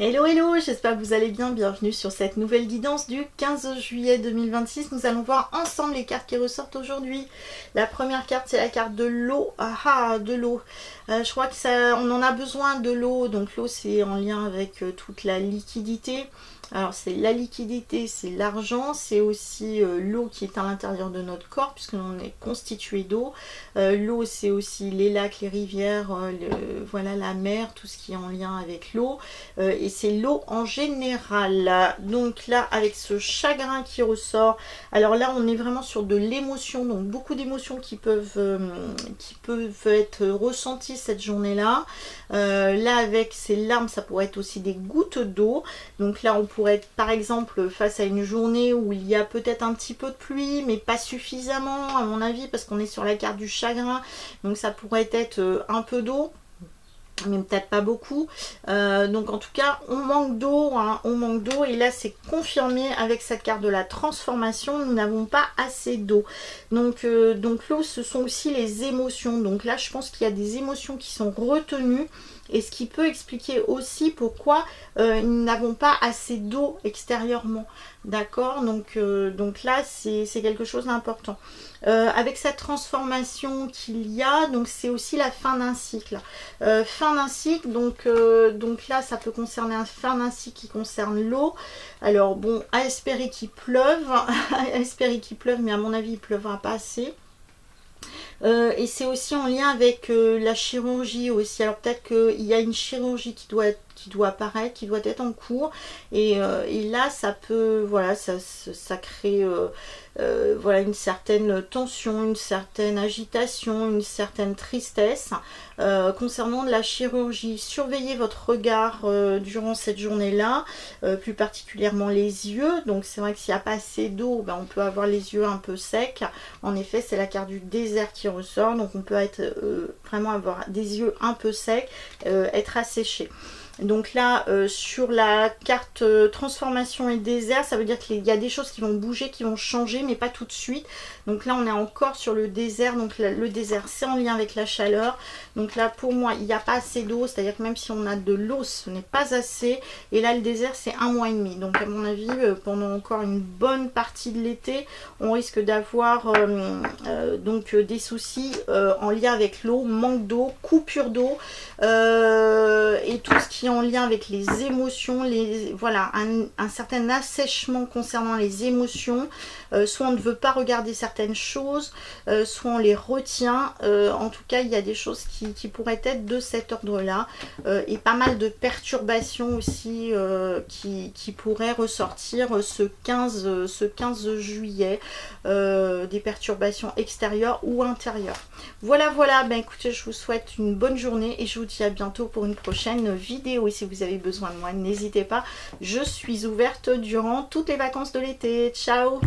Hello hello, j'espère que vous allez bien, bienvenue sur cette nouvelle guidance du 15 juillet 2026. Nous allons voir ensemble les cartes qui ressortent aujourd'hui. La première carte, c'est la carte de l'eau. Ah, de l'eau. Je crois que ça, on en a besoin de l'eau, donc l'eau c'est en lien avec toute la liquidité. Alors c'est la liquidité, c'est l'argent, c'est aussi l'eau qui est à l'intérieur de notre corps puisque l'on est constitué d'eau. L'eau c'est aussi les lacs, les rivières, voilà, la mer, tout ce qui est en lien avec l'eau. Et c'est l'eau en général. Donc là avec ce chagrin qui ressort, alors là on est vraiment sur de l'émotion, donc beaucoup d'émotions qui peuvent être ressenties cette journée-là. Là avec ces larmes, ça pourrait être aussi des gouttes d'eau. Donc là on pourrait être par exemple face à une journée où il y a peut-être un petit peu de pluie, mais pas suffisamment à mon avis, parce qu'on est sur la carte du chagrin. Donc ça pourrait être un peu d'eau, mais peut-être pas beaucoup. Donc en tout cas on manque d'eau, hein, on manque d'eau, et là c'est confirmé avec cette carte de la transformation, nous n'avons pas assez d'eau. Donc l'eau ce sont aussi les émotions, donc là je pense qu'il y a des émotions qui sont retenues, et ce qui peut expliquer aussi pourquoi nous n'avons pas assez d'eau extérieurement. D'accord, donc là c'est quelque chose d'important. Avec cette transformation qu'il y a, donc c'est aussi la fin d'un cycle. Fin d'un cycle, donc là ça peut concerner un fin d'un cycle qui concerne l'eau. Alors bon, à espérer qu'il pleuve, à espérer qu'il pleuve, mais à mon avis il pleuvra pas assez. Et c'est aussi en lien avec la chirurgie aussi. Alors peut-être qu'il y a une chirurgie qui doit apparaître, qui doit être en cours, et là ça peut, voilà, ça crée voilà, une certaine tension, une certaine agitation, une certaine tristesse concernant de la chirurgie. Surveillez votre regard durant cette journée-là, plus particulièrement les yeux. Donc c'est vrai que s'il n'y a pas assez d'eau, ben, on peut avoir les yeux un peu secs. En effet, c'est la carte du désert qui ressort, donc on peut être vraiment avoir des yeux un peu secs, être asséché. Donc là, sur la carte transformation et désert, ça veut dire qu'il y a des choses qui vont bouger, qui vont changer, mais pas tout de suite. Donc là, on est encore sur le désert. Donc le désert, c'est en lien avec la chaleur. Donc là, pour moi, il n'y a pas assez d'eau. C'est-à-dire que même si on a de l'eau, ce n'est pas assez. Et là, le désert, c'est 1 mois et demi. Donc à mon avis, pendant encore une bonne partie de l'été, on risque d'avoir donc des soucis en lien avec l'eau, manque d'eau, coupure d'eau, et tout ce qui est en lien avec les émotions, voilà, un certain assèchement concernant les émotions. Soit on ne veut pas regarder certaines choses, soit on les retient. En tout cas, il y a des choses qui pourraient être de cet ordre-là, et pas mal de perturbations aussi qui pourraient ressortir ce 15 juillet, des perturbations extérieures ou intérieures. Voilà, ben écoutez, je vous souhaite une bonne journée et je vous dis à bientôt pour une prochaine vidéo. Et si vous avez besoin de moi, n'hésitez pas, je suis ouverte durant toutes les vacances de l'été. Ciao!